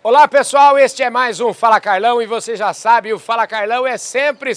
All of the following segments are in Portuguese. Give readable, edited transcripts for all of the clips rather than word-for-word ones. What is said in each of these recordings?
Olá pessoal, este é mais um Fala Carlão e você já sabe, o Fala Carlão é sempre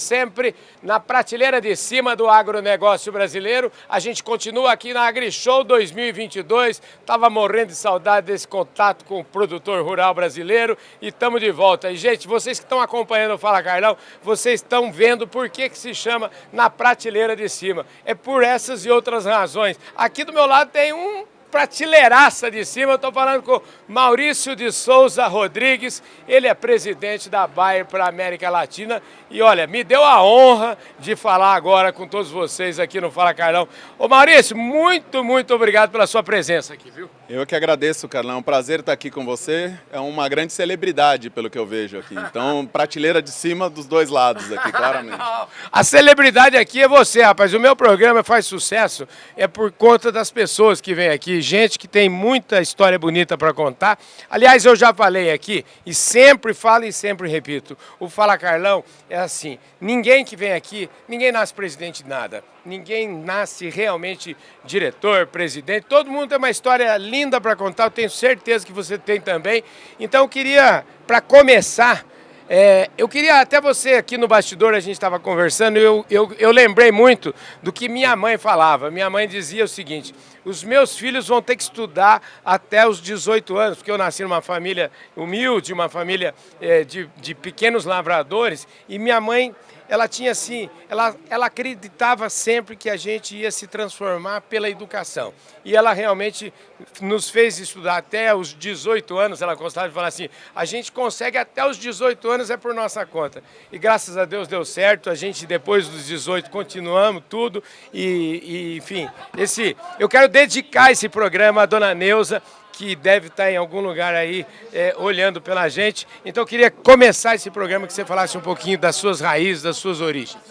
na prateleira de cima do agronegócio brasileiro. A gente continua aqui na AgriShow 2022, tava morrendo de saudade desse contato com o produtor rural brasileiro e estamos de volta. E gente, vocês que estão acompanhando o Fala Carlão, vocês estão vendo por que se chama na prateleira de cima. É por essas e outras razões. Aqui do meu lado tem um prateleiraça de cima, eu estou falando com Maurício de Souza Rodrigues, ele é presidente da Bayer para a América Latina e olha, me deu a honra de falar agora com todos vocês aqui no Fala Carlão. Ô Maurício, muito obrigado pela sua presença aqui, viu? Eu que agradeço, Carlão, é um prazer estar aqui com você, é uma grande celebridade pelo que eu vejo aqui, então prateleira de cima dos dois lados aqui, claramente. A celebridade aqui é você, rapaz, o meu programa faz sucesso é por conta das pessoas que vêm aqui, gente que tem muita história bonita para contar. Aliás, eu já falei aqui e sempre falo e sempre repito, o Fala Carlão é assim, ninguém que vem aqui, ninguém nasce presidente de nada, ninguém nasce realmente diretor, presidente, todo mundo tem uma história linda para contar, eu tenho certeza que você tem também. Então eu queria, para começar, eu queria até você aqui no bastidor, a gente estava conversando, eu lembrei muito do que minha mãe falava. Minha mãe dizia o seguinte, os meus filhos vão ter que estudar até os 18 anos, porque eu nasci numa família humilde, uma família de pequenos lavradores, e minha mãe, ela tinha assim, ela acreditava sempre que a gente ia se transformar pela educação. E ela realmente nos fez estudar até os 18 anos, ela gostava de falar assim, a gente consegue até os 18 anos é por nossa conta. E graças a Deus deu certo, a gente depois dos 18 continuamos tudo e enfim, eu quero dedicar esse programa à dona Neuza, que deve estar em algum lugar aí olhando pela gente. Então eu queria começar esse programa que você falasse um pouquinho das suas raízes, das suas origens.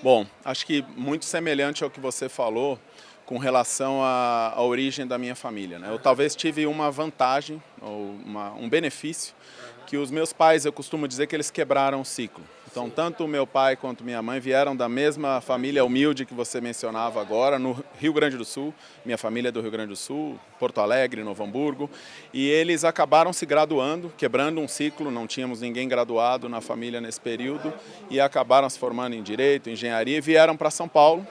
Bom, acho que muito semelhante ao que você falou com relação à origem da minha família, né? Eu talvez tive uma vantagem, ou um benefício, que os meus pais, eu costumo dizer que eles quebraram o ciclo. Então, tanto o meu pai quanto minha mãe vieram da mesma família humilde que você mencionava agora, no Rio Grande do Sul. Minha família é do Rio Grande do Sul, Porto Alegre, Novo Hamburgo. E eles acabaram se graduando, quebrando um ciclo, não tínhamos ninguém graduado na família nesse período, e acabaram se formando em Direito, Engenharia, e vieram para São Paulo.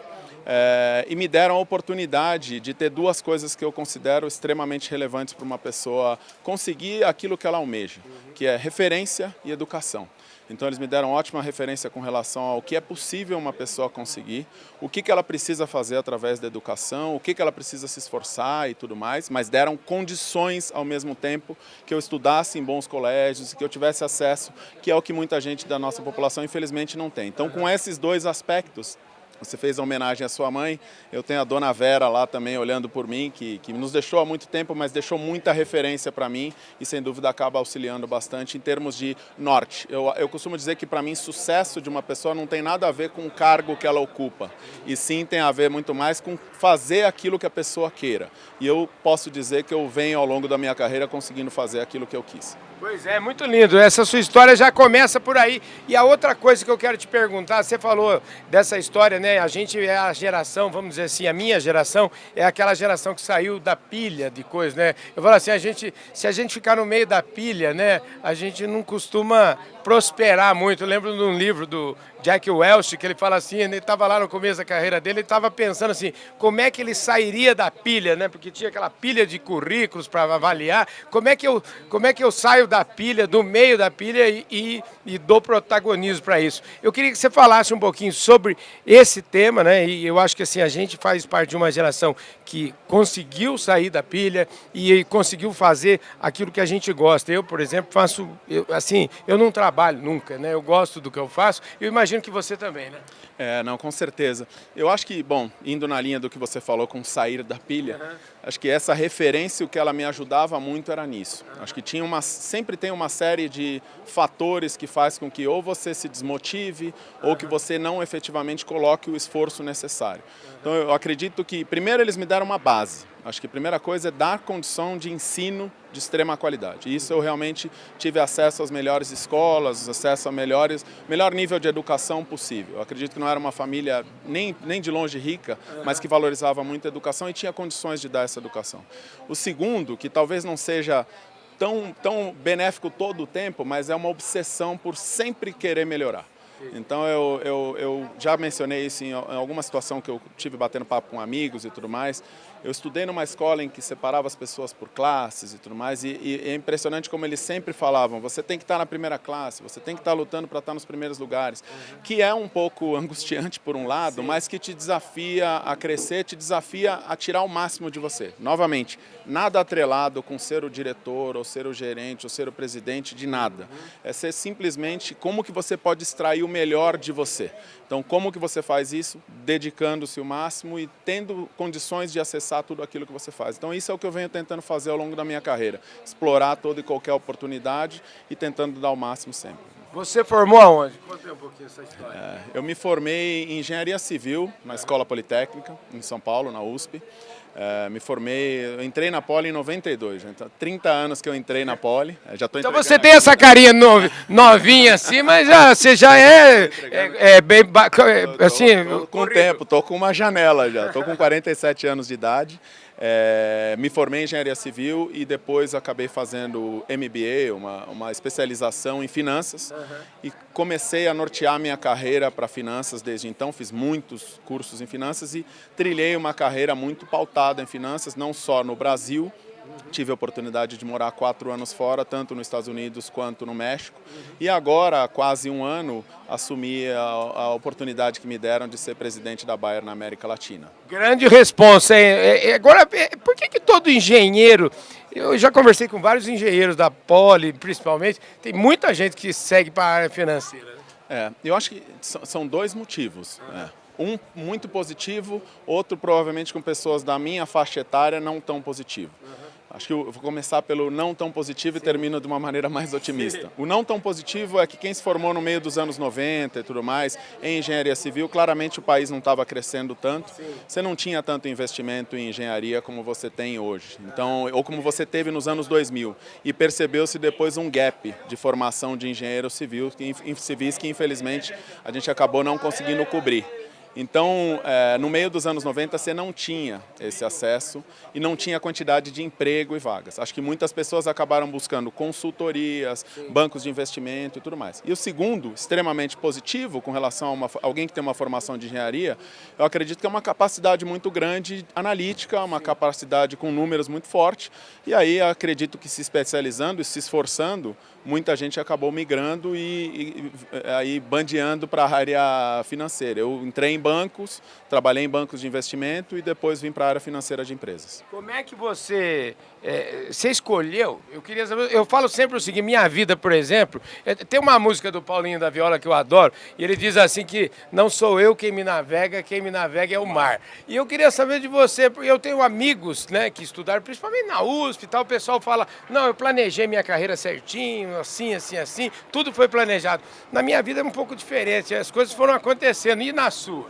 E me deram a oportunidade de ter duas coisas que eu considero extremamente relevantes para uma pessoa conseguir aquilo que ela almeja, que é referência e educação. Então eles me deram ótima referência com relação ao que é possível uma pessoa conseguir, o que ela precisa fazer através da educação, o que ela precisa se esforçar e tudo mais, mas deram condições ao mesmo tempo que eu estudasse em bons colégios, que eu tivesse acesso, que é o que muita gente da nossa população infelizmente não tem. Então com esses dois aspectos, você fez a homenagem à sua mãe, eu tenho a dona Vera lá também olhando por mim, que nos deixou há muito tempo, mas deixou muita referência para mim e sem dúvida acaba auxiliando bastante em termos de norte. Eu costumo dizer que para mim sucesso de uma pessoa não tem nada a ver com o cargo que ela ocupa, e sim tem a ver muito mais com fazer aquilo que a pessoa queira. E eu posso dizer que eu venho ao longo da minha carreira conseguindo fazer aquilo que eu quis. Pois é, muito lindo. Essa sua história já começa por aí. E a outra coisa que eu quero te perguntar, você falou dessa história, né? A gente é a geração, vamos dizer assim, a minha geração é aquela geração que saiu da pilha de coisas, né? Eu falo assim, se a gente ficar no meio da pilha, né? A gente não costuma prosperar muito. Eu lembro de um livro do Jack Welch, que ele fala assim, ele estava lá no começo da carreira dele, ele estava pensando assim, como é que ele sairia da pilha, né? Porque tinha aquela pilha de currículos para avaliar, como é que eu saio da pilha, do meio da pilha e dou protagonismo para isso. Eu queria que você falasse um pouquinho sobre esse tema, né? E eu acho que assim, a gente faz parte de uma geração que conseguiu sair da pilha e conseguiu fazer aquilo que a gente gosta. Eu, por exemplo, eu não trabalho nunca, né? Eu gosto do que eu faço, eu imagino que você também, né? Não, com certeza. Eu acho que, bom, indo na linha do que você falou com sair da pilha, acho que essa referência, o que ela me ajudava muito era nisso. Acho que sempre tem uma série de fatores que faz com que ou você se desmotive ou que você não efetivamente coloque o esforço necessário. Então eu acredito que, primeiro, eles me deram uma base. Acho que a primeira coisa é dar condição de ensino de extrema qualidade. Isso eu realmente tive acesso às melhores escolas, acesso a melhor nível de educação possível. Eu acredito que não era uma família nem de longe rica, mas que valorizava muito a educação e tinha condições de dar essa educação. O segundo, que talvez não seja tão benéfico todo o tempo, mas é uma obsessão por sempre querer melhorar. Então eu já mencionei isso em alguma situação que eu tive batendo papo com amigos e tudo mais. Eu estudei numa escola em que separava as pessoas por classes e tudo mais, e é impressionante como eles sempre falavam: você tem que estar na primeira classe, você tem que estar lutando para estar nos primeiros lugares, que é um pouco angustiante por um lado, mas que te desafia a crescer, te desafia a tirar o máximo de você. Novamente, nada atrelado com ser o diretor, ou ser o gerente, ou ser o presidente, de nada. É ser simplesmente como que você pode extrair o melhor de você. Então, como que você faz isso? Dedicando-se o máximo e tendo condições de acessar tudo aquilo que você faz. Então, isso é o que eu venho tentando fazer ao longo da minha carreira. Explorar toda e qualquer oportunidade e tentando dar o máximo sempre. Você formou aonde? Conta um pouquinho essa história. Eu me formei em Engenharia Civil na Escola Politécnica, em São Paulo, na USP. Me formei, eu entrei na Poli em 92, então 30 anos que eu entrei na Poli. Então você tem essa carinha novinha assim, mas você já é bem assim. Tô com tempo, tô com uma janela já, tô com 47 anos de idade. Me formei em Engenharia Civil e depois acabei fazendo MBA, uma especialização em finanças, e comecei a nortear minha carreira para finanças desde então. Fiz muitos cursos em finanças e trilhei uma carreira muito pautada em finanças, não só no Brasil. Tive a oportunidade de morar 4 anos fora, tanto nos Estados Unidos quanto no México. E agora, há quase um ano, assumi a oportunidade que me deram de ser presidente da Bayer na América Latina. Grande responsa, hein? Agora, por que todo engenheiro... Eu já conversei com vários engenheiros da Poli, principalmente. Tem muita gente que segue para a área financeira. Eu acho que são 2 motivos. Um muito positivo, outro provavelmente com pessoas da minha faixa etária não tão positivo. Acho que eu vou começar pelo não tão positivo e termino de uma maneira mais otimista. O não tão positivo é que quem se formou no meio dos anos 90 e tudo mais, em engenharia civil, claramente o país não estava crescendo tanto. Você não tinha tanto investimento em engenharia como você tem hoje. Então, ou como você teve nos anos 2000. E percebeu-se depois um gap de formação de engenheiros civis que infelizmente a gente acabou não conseguindo cobrir. Então, no meio dos anos 90, você não tinha esse acesso e não tinha quantidade de emprego e vagas. Acho que muitas pessoas acabaram buscando consultorias, bancos de investimento e tudo mais. E o segundo, extremamente positivo com relação a alguém que tem uma formação de engenharia, eu acredito que é uma capacidade muito grande analítica, uma capacidade com números muito forte. E aí, acredito que se especializando e se esforçando, muita gente acabou migrando e aí bandeando para a área financeira. Eu entrei em bancos, trabalhei em bancos de investimento e depois vim para a área financeira de empresas. Como é que você escolheu? Eu queria saber, eu falo sempre o seguinte: minha vida, por exemplo, tem uma música do Paulinho da Viola que eu adoro, e ele diz assim que não sou eu quem me navega é o mar. E eu queria saber de você, porque eu tenho amigos, né, que estudaram, principalmente na USP e tal, o pessoal fala: não, eu planejei minha carreira certinho, assim, tudo foi planejado. Na minha vida é um pouco diferente, as coisas foram acontecendo. E na sua?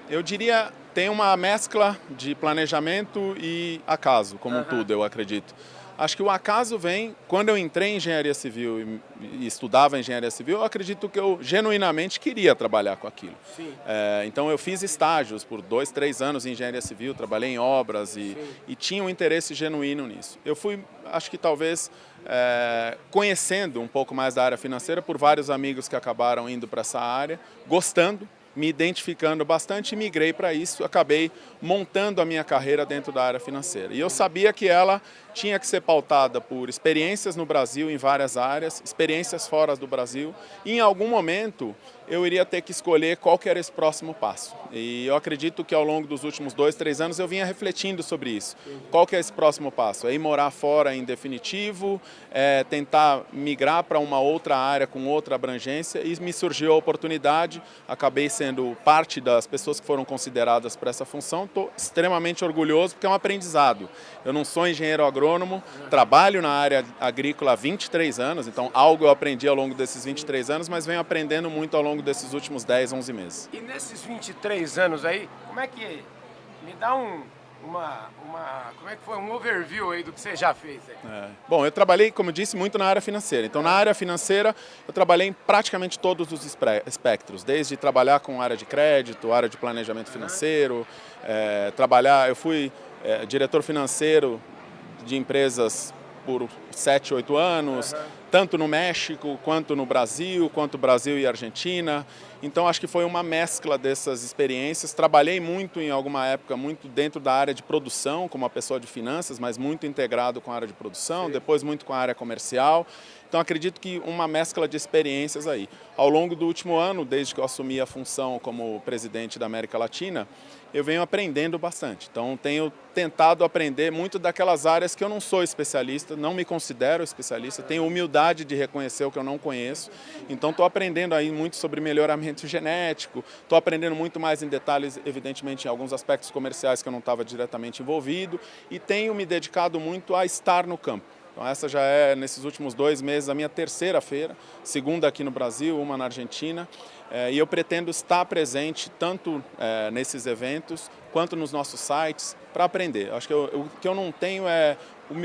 Eu diria, tem uma mescla de planejamento e acaso, como tudo, eu acredito. Acho que o acaso vem, quando eu entrei em engenharia civil e estudava engenharia civil, eu acredito que eu genuinamente queria trabalhar com aquilo. Então eu fiz estágios por 2, 3 anos em engenharia civil, trabalhei em obras e tinha um interesse genuíno nisso. Eu fui, acho que talvez, conhecendo um pouco mais da área financeira por vários amigos que acabaram indo para essa área, gostando, me identificando bastante e migrei para isso, acabei montando a minha carreira dentro da área financeira. E eu sabia que ela tinha que ser pautada por experiências no Brasil em várias áreas, experiências fora do Brasil, e em algum momento eu iria ter que escolher qual que era esse próximo passo. E eu acredito que ao longo dos últimos 2, 3 anos eu vinha refletindo sobre isso. Qual que é esse próximo passo? É ir morar fora em definitivo, tentar migrar para uma outra área com outra abrangência, e me surgiu a oportunidade, acabei sendo parte das pessoas que foram consideradas para essa função. Estou extremamente orgulhoso porque é um aprendizado. Eu não sou engenheiro agrônomo, trabalho na área agrícola há 23 anos, então algo eu aprendi ao longo desses 23 anos, mas venho aprendendo muito ao longo desses últimos 10, 11 meses. E nesses 23 anos aí, como é que... Me dá como é que foi um overview aí do que você já fez aí? Bom, eu trabalhei, como eu disse, muito na área financeira. Então, na área financeira, eu trabalhei em praticamente todos os espectros, desde trabalhar com área de crédito, área de planejamento financeiro, eu fui diretor financeiro de empresas por 7, 8 anos, tanto no México, quanto no Brasil, quanto Brasil e Argentina. Então acho que foi uma mescla dessas experiências. Trabalhei muito em alguma época, muito dentro da área de produção, como uma pessoa de finanças, mas muito integrado com a área de produção, sim, depois muito com a área comercial. Então acredito que uma mescla de experiências aí. Ao longo do último ano, desde que eu assumi a função como presidente da América Latina, eu venho aprendendo bastante. Então tenho tentado aprender muito daquelas áreas que eu não sou especialista, não me considero especialista, tenho humildade de reconhecer o que eu não conheço. Então estou aprendendo aí muito sobre melhoramento genético, estou aprendendo muito mais em detalhes, evidentemente, em alguns aspectos comerciais que eu não estava diretamente envolvido, e tenho me dedicado muito a estar no campo. Então essa já é, nesses últimos 2 meses, a minha terceira feira, segunda aqui no Brasil, uma na Argentina, e eu pretendo estar presente tanto nesses eventos quanto nos nossos sites para aprender. Acho que o que eu não tenho é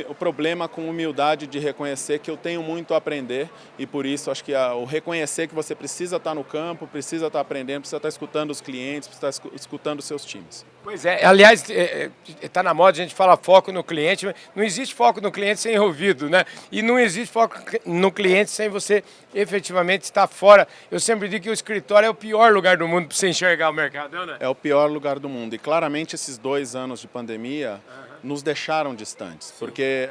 o problema com humildade de reconhecer que eu tenho muito a aprender, e por isso acho que o reconhecer que você precisa estar no campo, precisa estar aprendendo, precisa estar escutando os clientes, precisa estar escutando os seus times. Pois é, aliás, está na moda, a gente fala foco no cliente, mas não existe foco no cliente sem ouvido, né? E não existe foco no cliente sem você efetivamente estar fora. Eu sempre digo que o escritório é o pior lugar do mundo para você enxergar o mercado, né? É o pior lugar do mundo, e claramente esses 2 anos de pandemia nos deixaram distantes, sim, porque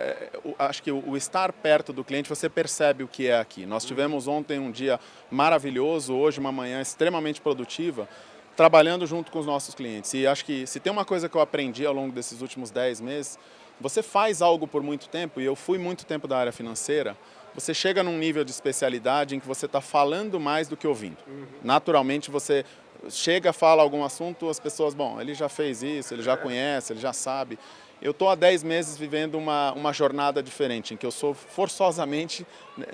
acho que o estar perto do cliente, você percebe o que é aqui. Nós tivemos ontem um dia maravilhoso, hoje uma manhã extremamente produtiva, trabalhando junto com os nossos clientes. E acho que se tem uma coisa que eu aprendi ao longo desses últimos 10 meses, você faz algo por muito tempo, e eu fui muito tempo da área financeira, você chega num nível de especialidade em que você está falando mais do que ouvindo. Naturalmente você chega, fala algum assunto, as pessoas, bom, ele já fez isso, ele já conhece, ele já sabe. Eu estou há 10 meses vivendo uma jornada diferente, em que eu sou forçosamente,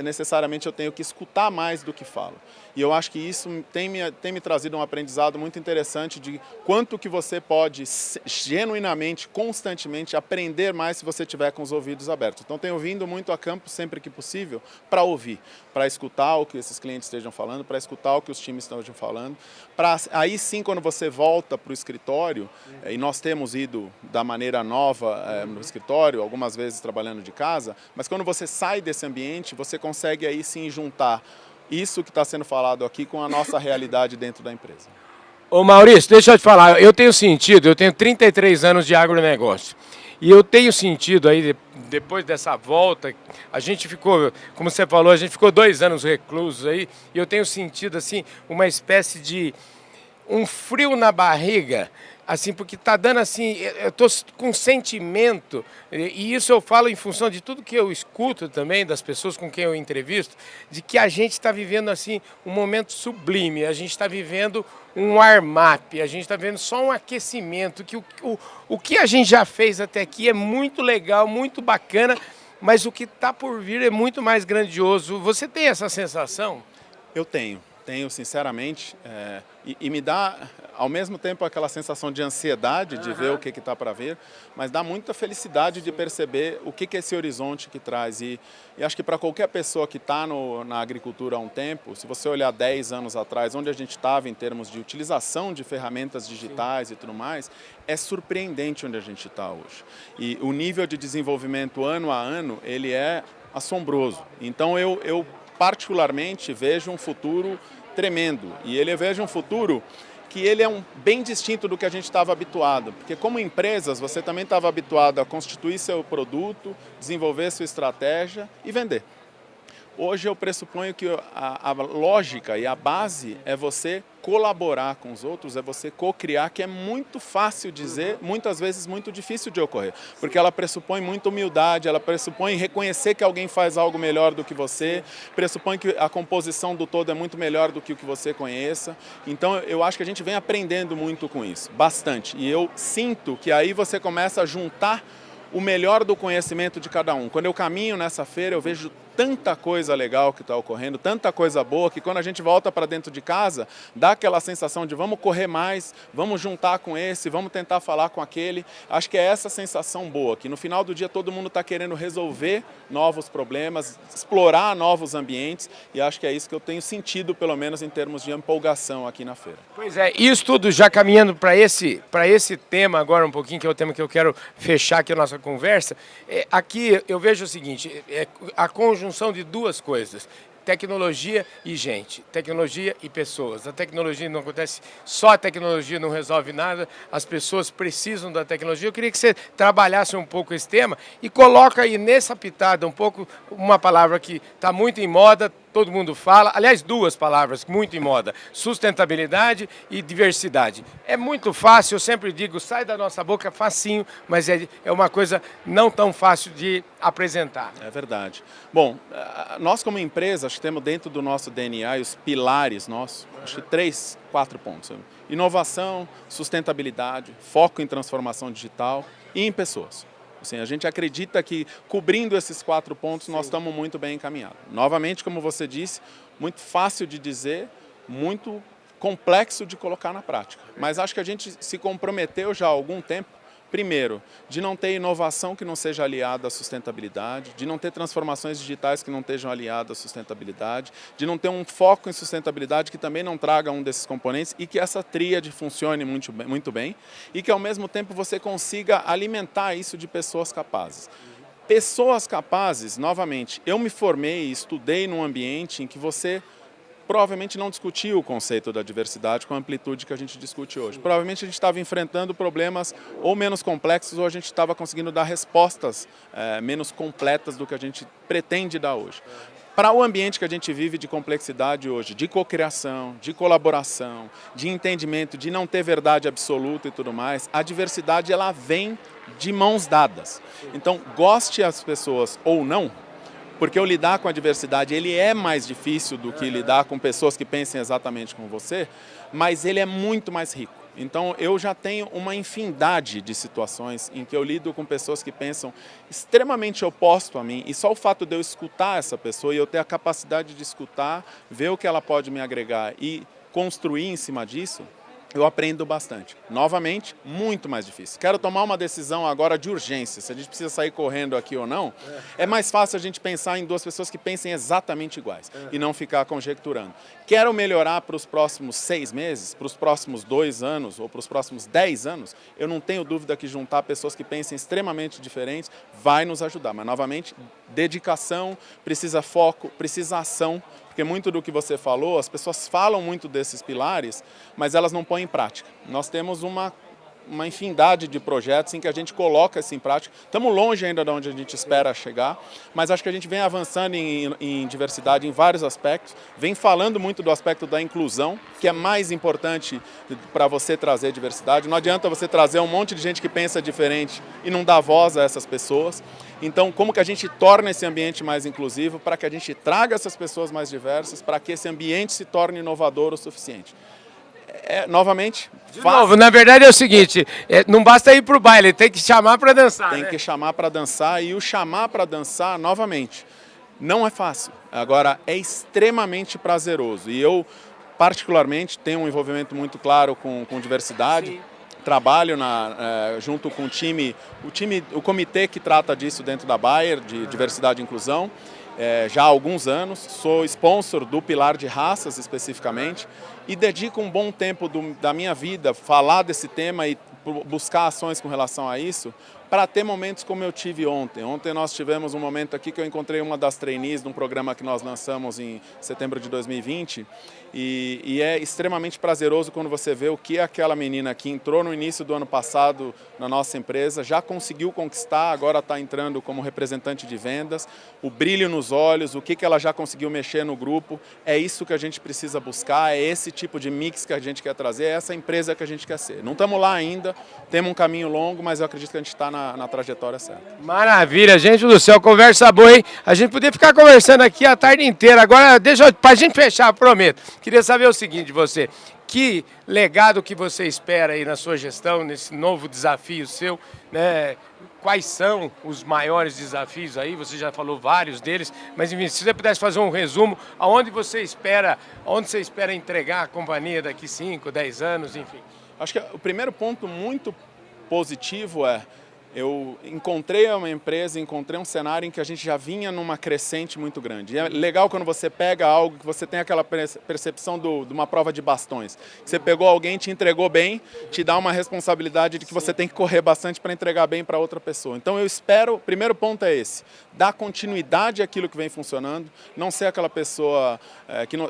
necessariamente eu tenho que escutar mais do que falo. E eu acho que isso tem me trazido um aprendizado muito interessante de quanto que você pode genuinamente, constantemente aprender mais se você tiver com os ouvidos abertos. Então tenho vindo muito a campo sempre que possível para ouvir, para escutar o que esses clientes estejam falando, para escutar o que os times estejam falando, para aí sim, quando você volta para o escritório, e nós temos ido da maneira nova no escritório, algumas vezes trabalhando de casa, mas quando você sai desse ambiente, você consegue aí sim juntar isso que está sendo falado aqui com a nossa realidade dentro da empresa. Ô Maurício, deixa eu te falar, eu tenho 33 anos de agronegócio. E eu tenho sentido aí, depois dessa volta, a gente ficou, como você falou, a gente ficou 2 anos reclusos aí, e eu tenho sentido assim uma espécie de um frio na barriga, assim, porque está dando assim, eu estou com sentimento, e isso eu falo em função de tudo que eu escuto também, das pessoas com quem eu entrevisto, de que a gente está vivendo assim um momento sublime, a gente está vivendo um warm-up, a gente está vivendo só um aquecimento, que o que a gente já fez até aqui é muito legal, muito bacana, mas o que está por vir é muito mais grandioso. Você tem essa sensação? Eu tenho sinceramente, e me dá ao mesmo tempo aquela sensação de ansiedade de ver o que está para vir, mas dá muita felicidade de perceber o que é esse horizonte que traz. E acho que para qualquer pessoa que está na agricultura há um tempo, se você olhar 10 anos atrás, onde a gente estava em termos de utilização de ferramentas digitais, sim, e tudo mais, é surpreendente onde a gente está hoje. E o nível de desenvolvimento ano a ano, ele é assombroso. Então eu particularmente vejo um futuro tremendo, e eu vejo um futuro que ele é bem distinto do que a gente estava habituado, porque como empresas você também estava habituado a constituir seu produto, desenvolver sua estratégia e vender. Hoje eu pressuponho que a lógica e a base é você colaborar com os outros, é você co-criar, que é muito fácil dizer, muitas vezes muito difícil de ocorrer, porque ela pressupõe muita humildade, ela pressupõe reconhecer que alguém faz algo melhor do que você, pressupõe que a composição do todo é muito melhor do que o que você conheça. Então eu acho que a gente vem aprendendo muito com isso, bastante, e eu sinto que aí você começa a juntar o melhor do conhecimento de cada um. Quando eu caminho nessa feira, eu vejo tanta coisa legal que está ocorrendo, tanta coisa boa, que quando a gente volta para dentro de casa, dá aquela sensação de vamos correr mais, vamos juntar com esse, vamos tentar falar com aquele. Acho que é essa sensação boa, que no final do dia todo mundo está querendo resolver novos problemas, explorar novos ambientes, e acho que é isso que eu tenho sentido, pelo menos em termos de empolgação aqui na feira. Pois é, isso tudo já caminhando para esse tema agora um pouquinho, que é o tema que eu quero fechar aqui a nossa conversa. Aqui eu vejo o seguinte, a conjunção de duas coisas: tecnologia e gente, tecnologia e pessoas. A tecnologia não acontece, só a tecnologia não resolve nada, as pessoas precisam da tecnologia. Eu queria que você trabalhasse um pouco esse tema e coloca aí nessa pitada um pouco uma palavra que está muito em moda, todo mundo fala, aliás, duas palavras muito em moda: sustentabilidade e diversidade. É muito fácil, eu sempre digo, sai da nossa boca facinho, mas é uma coisa não tão fácil de apresentar. É verdade. Bom, nós como empresa, acho que temos dentro do nosso DNA e os pilares nossos, acho que 3, 4 pontos. Inovação, sustentabilidade, foco em transformação digital e em pessoas. Assim, a gente acredita que, cobrindo esses 4 pontos, nós estamos muito bem encaminhados. Novamente, como você disse, muito fácil de dizer, muito complexo de colocar na prática. Mas acho que a gente se comprometeu já há algum tempo, primeiro, de não ter inovação que não seja aliada à sustentabilidade, de não ter transformações digitais que não estejam aliadas à sustentabilidade, de não ter um foco em sustentabilidade que também não traga um desses componentes, e que essa tríade funcione muito bem e que ao mesmo tempo você consiga alimentar isso de pessoas capazes. Pessoas capazes, novamente, eu me formei e estudei num ambiente em que você provavelmente não discutiu o conceito da diversidade com a amplitude que a gente discute hoje. Provavelmente a gente estava enfrentando problemas ou menos complexos, ou a gente estava conseguindo dar respostas menos completas do que a gente pretende dar hoje. Para o ambiente que a gente vive de complexidade hoje, de cocriação, de colaboração, de entendimento, de não ter verdade absoluta e tudo mais, a diversidade ela vem de mãos dadas. Então, goste as pessoas ou não, porque o lidar com a diversidade ele é mais difícil do que lidar com pessoas que pensem exatamente como você, mas ele é muito mais rico. Então eu já tenho uma infinidade de situações em que eu lido com pessoas que pensam extremamente oposto a mim, e só o fato de eu escutar essa pessoa e eu ter a capacidade de escutar, ver o que ela pode me agregar e construir em cima disso, eu aprendo bastante. Novamente, muito mais difícil. Quero tomar uma decisão agora de urgência, se a gente precisa sair correndo aqui ou não, é mais fácil a gente pensar em duas pessoas que pensem exatamente iguais e não ficar conjecturando. Quero melhorar para os próximos 6 meses, para os próximos 2 anos ou para os próximos 10 anos, eu não tenho dúvida que juntar pessoas que pensem extremamente diferentes vai nos ajudar. Mas, novamente, dedicação, precisa foco, precisa ação, porque muito do que você falou, as pessoas falam muito desses pilares, mas elas não põem em prática. Nós temos uma infinidade de projetos em que a gente coloca isso em prática. Estamos longe ainda de onde a gente espera chegar, mas acho que a gente vem avançando em diversidade em vários aspectos, vem falando muito do aspecto da inclusão, que é mais importante para você trazer diversidade. Não adianta você trazer um monte de gente que pensa diferente e não dar voz a essas pessoas. Então, como que a gente torna esse ambiente mais inclusivo para que a gente traga essas pessoas mais diversas, para que esse ambiente se torne inovador o suficiente? Novamente, de novo, na verdade é o seguinte, não basta ir para o baile, tem que chamar para dançar. Tem que chamar para dançar, e o chamar para dançar, novamente, não é fácil. Agora, é extremamente prazeroso. E eu, particularmente, tenho um envolvimento muito claro com diversidade. Sim. Trabalho junto com o comitê que trata disso dentro da Bayer, de diversidade e inclusão, já há alguns anos. Sou sponsor do pilar de raças especificamente e dedico um bom tempo da minha vida a falar desse tema e buscar ações com relação a isso, para ter momentos como eu tive ontem. Ontem nós tivemos um momento aqui que eu encontrei uma das trainees de um programa que nós lançamos em setembro de 2020, e é extremamente prazeroso quando você vê o que aquela menina que entrou no início do ano passado na nossa empresa já conseguiu conquistar, agora está entrando como representante de vendas, o brilho nos olhos, o que ela já conseguiu mexer no grupo. É isso que a gente precisa buscar, é esse tipo de mix que a gente quer trazer, é essa empresa que a gente quer ser. Não estamos lá ainda, temos um caminho longo, mas eu acredito que a gente está na trajetória certa. Maravilha, gente do céu, conversa boa, hein? A gente podia ficar conversando aqui a tarde inteira. Agora, para a gente fechar, prometo, queria saber o seguinte de você: que legado que você espera aí na sua gestão, nesse novo desafio seu, né? quais são os maiores desafios aí? Você já falou vários deles, mas enfim, se você pudesse fazer um resumo, aonde você espera entregar a companhia daqui 5, 10 anos, enfim. Acho que o primeiro ponto muito positivo é eu encontrei uma empresa, encontrei um cenário em que a gente já vinha numa crescente muito grande. E é legal quando você pega algo que você tem aquela percepção de uma prova de bastões. Você pegou alguém, te entregou bem, te dá uma responsabilidade de que você tem que correr bastante para entregar bem para outra pessoa. Então eu espero, o primeiro ponto é esse, dar continuidade àquilo que vem funcionando, não ser aquela pessoa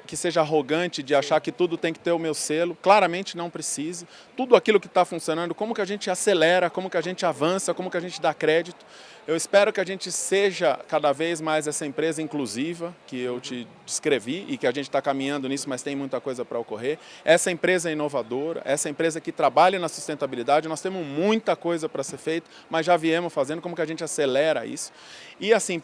que seja arrogante de achar que tudo tem que ter o meu selo, claramente não precisa. Tudo aquilo que está funcionando, como que a gente acelera, como que a gente avança, como que a gente dá crédito. Eu espero que a gente seja cada vez mais essa empresa inclusiva que eu te descrevi e que a gente está caminhando nisso, mas tem muita coisa para ocorrer. Essa empresa inovadora, essa empresa que trabalha na sustentabilidade, nós temos muita coisa para ser feita, mas já viemos fazendo, como que a gente acelera isso. E assim,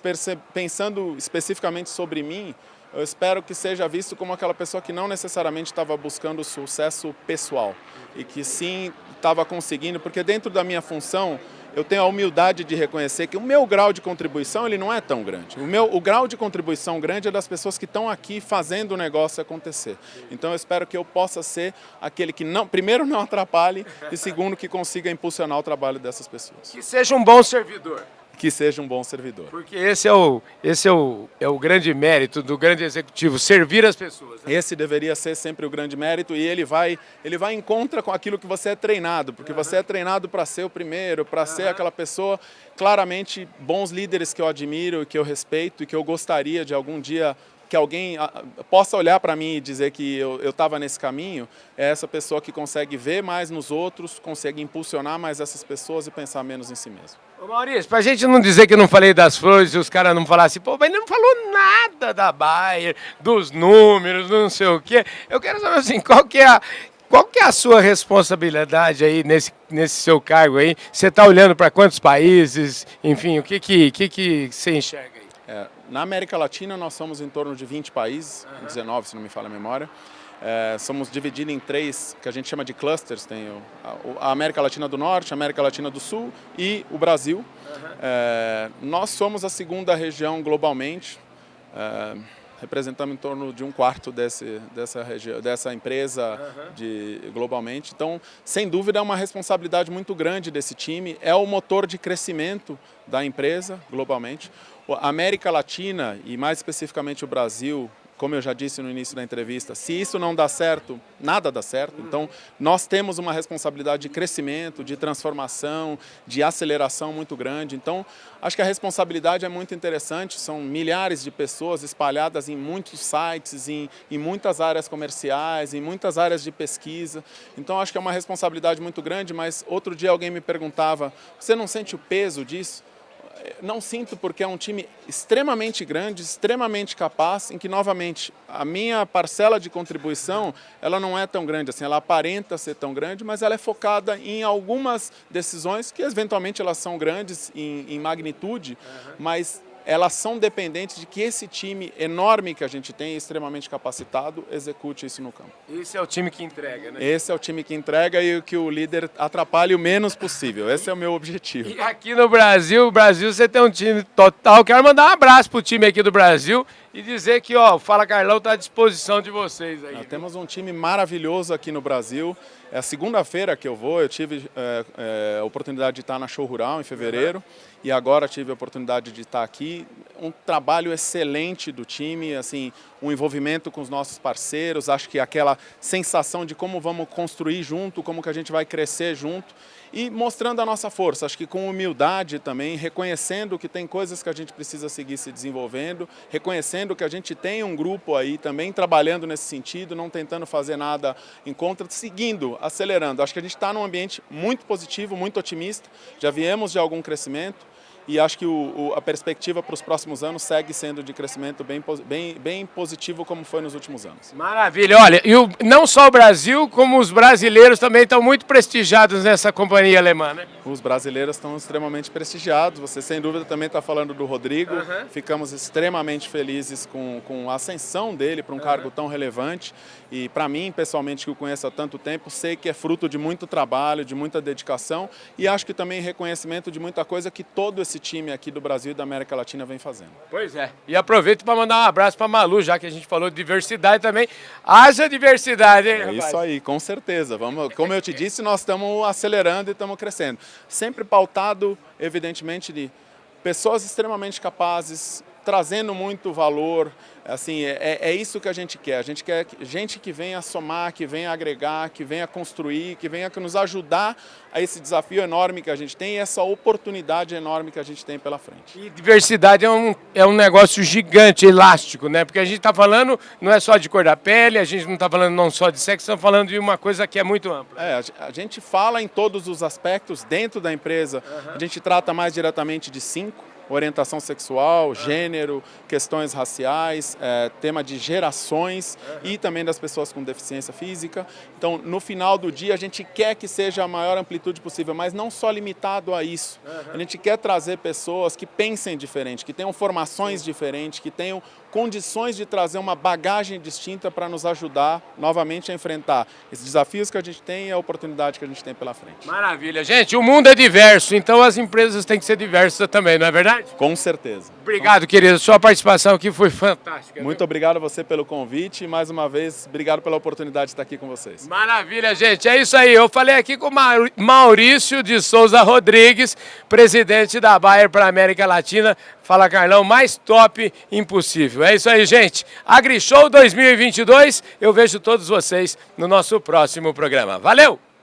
pensando especificamente sobre mim, eu espero que seja visto como aquela pessoa que não necessariamente estava buscando sucesso pessoal e que sim estava conseguindo, porque dentro da minha função eu tenho a humildade de reconhecer que o meu grau de contribuição ele não é tão grande. O grau de contribuição grande é das pessoas que estão aqui fazendo o negócio acontecer. Então eu espero que eu possa ser aquele que primeiro não atrapalhe e segundo que consiga impulsionar o trabalho dessas pessoas. Que seja um bom servidor. Que seja um bom servidor. Porque esse é o grande mérito do grande executivo, servir as pessoas. Né? Esse deveria ser sempre o grande mérito e ele vai em contra com aquilo que você é treinado, porque você é treinado para ser o primeiro, para ser aquela pessoa, claramente bons líderes que eu admiro e que eu respeito e que eu gostaria de algum dia que alguém possa olhar para mim e dizer que eu estava nesse caminho, é essa pessoa que consegue ver mais nos outros, consegue impulsionar mais essas pessoas e pensar menos em si mesmo. Ô Maurício, pra gente não dizer que eu não falei das flores e os caras não falassem, pô, mas não falou nada da Bayer, dos números, não sei o quê. Eu quero saber assim, qual que é a sua responsabilidade aí nesse seu cargo aí? Você está olhando para quantos países? Enfim, o que você enxerga aí? Na América Latina nós somos em torno de 20 países, 19 se não me falha a memória. Somos divididos em 3 que a gente chama de clusters, tem a América Latina do Norte, a América Latina do Sul e o Brasil. Nós somos a segunda região globalmente, representamos em torno de 1/4 dessa empresa globalmente. Então, sem dúvida, é uma responsabilidade muito grande desse time, é o motor de crescimento da empresa globalmente. A América Latina, e mais especificamente o Brasil, como eu já disse no início da entrevista, se isso não dá certo, nada dá certo. Então, nós temos uma responsabilidade de crescimento, de transformação, de aceleração muito grande. Então, acho que a responsabilidade é muito interessante. São milhares de pessoas espalhadas em muitos sites, em muitas áreas comerciais, em muitas áreas de pesquisa. Então, acho que é uma responsabilidade muito grande, mas outro dia alguém me perguntava, você não sente o peso disso? Não sinto, porque é um time extremamente grande, extremamente capaz, em que, novamente, a minha parcela de contribuição, ela não é tão grande assim, ela aparenta ser tão grande, mas ela é focada em algumas decisões que, eventualmente, elas são grandes em magnitude, mas elas são dependentes de que esse time enorme que a gente tem, extremamente capacitado, execute isso no campo. Esse é o time que entrega, né? Esse é o time que entrega e que o líder atrapalhe o menos possível. Esse é o meu objetivo. E aqui no Brasil, você tem um time total. Quero mandar um abraço pro time aqui do Brasil e dizer que, ó, o Fala Carlão está à disposição de vocês aí. Nós temos um time maravilhoso aqui no Brasil. É a segunda-feira que eu vou, eu tive a oportunidade de estar na Show Rural em fevereiro e agora tive a oportunidade de estar aqui. Um trabalho excelente do time, assim, um envolvimento com os nossos parceiros, acho que aquela sensação de como vamos construir junto, como que a gente vai crescer junto e mostrando a nossa força, acho que com humildade também, reconhecendo que tem coisas que a gente precisa seguir se desenvolvendo, reconhecendo que a gente tem um grupo aí também trabalhando nesse sentido, não tentando fazer nada em contra, seguindo, acelerando. Acho que a gente está num ambiente muito positivo, muito otimista, já viemos de algum crescimento e acho que a perspectiva para os próximos anos segue sendo de crescimento bem positivo como foi nos últimos anos. Maravilha. Olha, não só o Brasil, como os brasileiros também estão muito prestigiados nessa companhia alemã, né? Os brasileiros estão extremamente prestigiados. Você, sem dúvida, também está falando do Rodrigo. Ficamos extremamente felizes com a ascensão dele para um cargo tão relevante. E, para mim, pessoalmente, que o conheço há tanto tempo, sei que é fruto de muito trabalho, de muita dedicação e acho que também reconhecimento de muita coisa que todo esse time aqui do Brasil e da América Latina vem fazendo. Pois é. E aproveito para mandar um abraço para Malu, já que a gente falou de diversidade também. Haja diversidade, hein, rapaz? Isso aí, com certeza. Como eu te disse, nós estamos acelerando e estamos crescendo. Sempre pautado, evidentemente, de pessoas extremamente capazes, trazendo muito valor. Assim, é isso que a gente quer. A gente quer gente que venha somar, que venha agregar, que venha construir, que venha nos ajudar a esse desafio enorme que a gente tem e essa oportunidade enorme que a gente tem pela frente. E diversidade é um negócio gigante, elástico, né? Porque a gente está falando, não é só de cor da pele, a gente não está falando não só de sexo, estamos falando de uma coisa que é muito ampla. A gente fala em todos os aspectos dentro da empresa. A gente trata mais diretamente de 5. Orientação sexual, gênero, questões raciais, tema de gerações e também das pessoas com deficiência física. Então, no final do dia, a gente quer que seja a maior amplitude possível, mas não só limitado a isso. A gente quer trazer pessoas que pensem diferente, que tenham formações diferentes, que tenham condições de trazer uma bagagem distinta para nos ajudar novamente a enfrentar esses desafios que a gente tem e a oportunidade que a gente tem pela frente. Maravilha. Gente, o mundo é diverso, então as empresas têm que ser diversas também, não é verdade? Com certeza. Obrigado, querido. Sua participação aqui foi fantástica. Muito obrigado a você pelo convite e, mais uma vez, obrigado pela oportunidade de estar aqui com vocês. Maravilha, gente. É isso aí. Eu falei aqui com o Maurício de Souza Rodrigues, presidente da Bayer para a América Latina. Fala, Carlão, mais top impossível. É isso aí, gente. AgriShow 2022. Eu vejo todos vocês no nosso próximo programa. Valeu!